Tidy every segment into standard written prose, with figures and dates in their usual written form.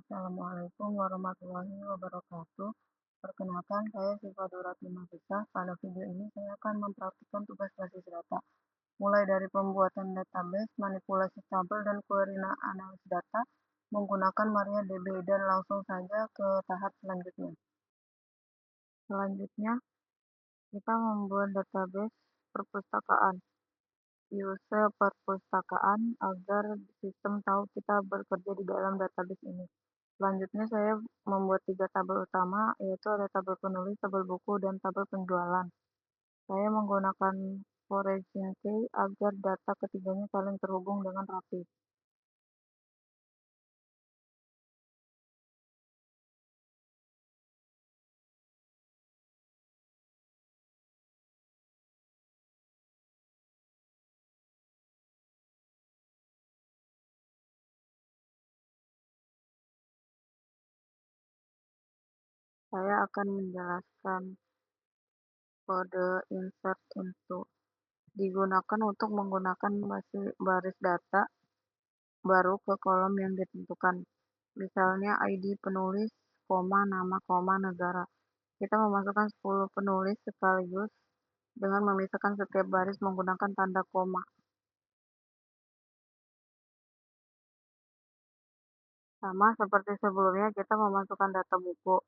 Assalamualaikum warahmatullahi wabarakatuh. Perkenalkan, saya Syifa Duratimahisa. Pada video ini saya akan mempraktikkan tugas basis data, mulai dari pembuatan database, manipulasi tabel, dan query analis data menggunakan MariaDB, dan langsung saja ke tahap selanjutnya. Selanjutnya, kita membuat database perpustakaan. Use perpustakaan agar sistem tahu kita bekerja di dalam database ini. Selanjutnya saya membuat 3 tabel utama, yaitu ada tabel penulis, tabel buku, dan tabel penjualan. Saya menggunakan foreign key agar data ketiganya saling terhubung dengan rapi. Saya akan menjelaskan kode insert into digunakan untuk menggunakan baris data baru ke kolom yang ditentukan. Misalnya ID penulis, nama, negara. Kita memasukkan 10 penulis sekaligus dengan memisahkan setiap baris menggunakan tanda koma. Sama seperti sebelumnya, kita memasukkan data buku.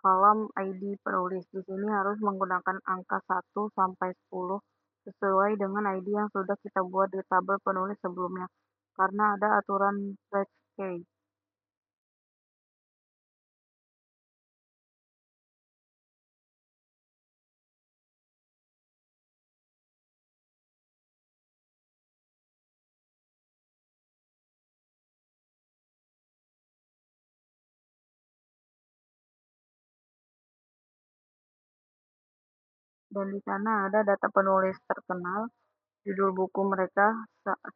Kolom ID penulis di sini harus menggunakan angka 1 sampai 10 sesuai dengan ID yang sudah kita buat di tabel penulis sebelumnya, karena ada aturan slash key. Dan di sana ada data penulis terkenal, judul buku mereka,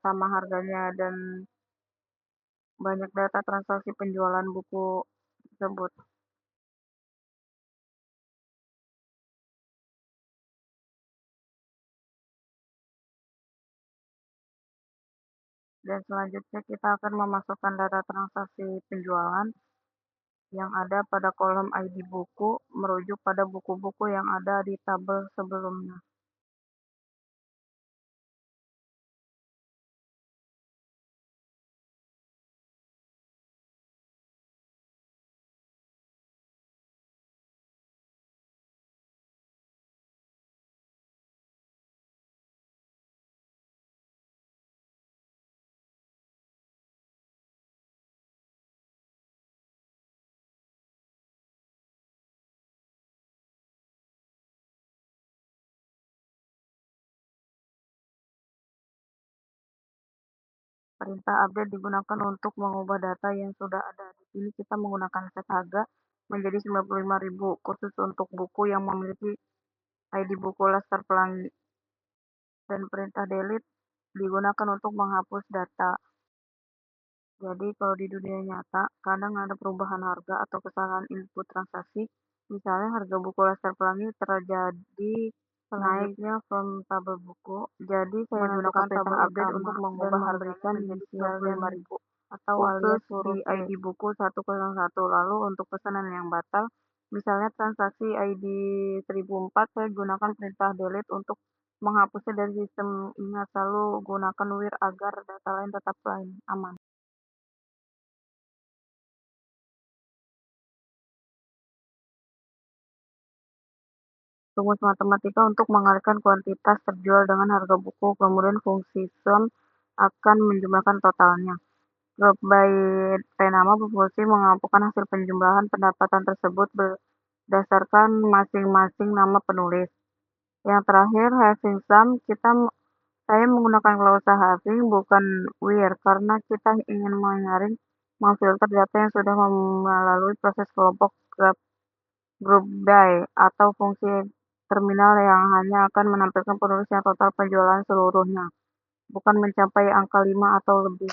sama harganya, dan banyak data transaksi penjualan buku tersebut. Dan selanjutnya kita akan memasukkan data transaksi penjualan yang ada pada kolom ID buku merujuk pada buku-buku yang ada di tabel sebelumnya. Perintah update digunakan untuk mengubah data yang sudah ada. Di sini kita menggunakan set harga menjadi 95.000 khusus untuk buku yang memiliki ID buku Laskar Pelangi. Dan perintah delete digunakan untuk menghapus data. Jadi kalau di dunia nyata, kadang ada perubahan harga atau kesalahan input transaksi. Misalnya harga buku Laskar Pelangi terjadi naiknya from tabel buku. Jadi saya gunakan tabel update untuk mengubah harganya menjadi 95.000 atau alias di ID buku 101. Lalu untuk pesanan yang batal, misalnya transaksi ID 1004, saya gunakan perintah delete untuk menghapusnya dari sistem. Ingat selalu gunakan WIR agar data lain tetap aman. Rumus matematika untuk mengalihkan kuantitas terjual dengan harga buku, kemudian fungsi sum akan menjumlahkan totalnya. Group by penama berfungsi mengumpulkan hasil penjumlahan pendapatan tersebut berdasarkan masing-masing nama penulis. Yang terakhir, having sum, saya menggunakan klausa having bukan where karena kita ingin menyaring memfilter data yang sudah melalui proses kelompok group by atau fungsi terminal yang hanya akan menampilkan penulis yang total penjualan seluruhnya, bukan mencapai angka 5 atau lebih.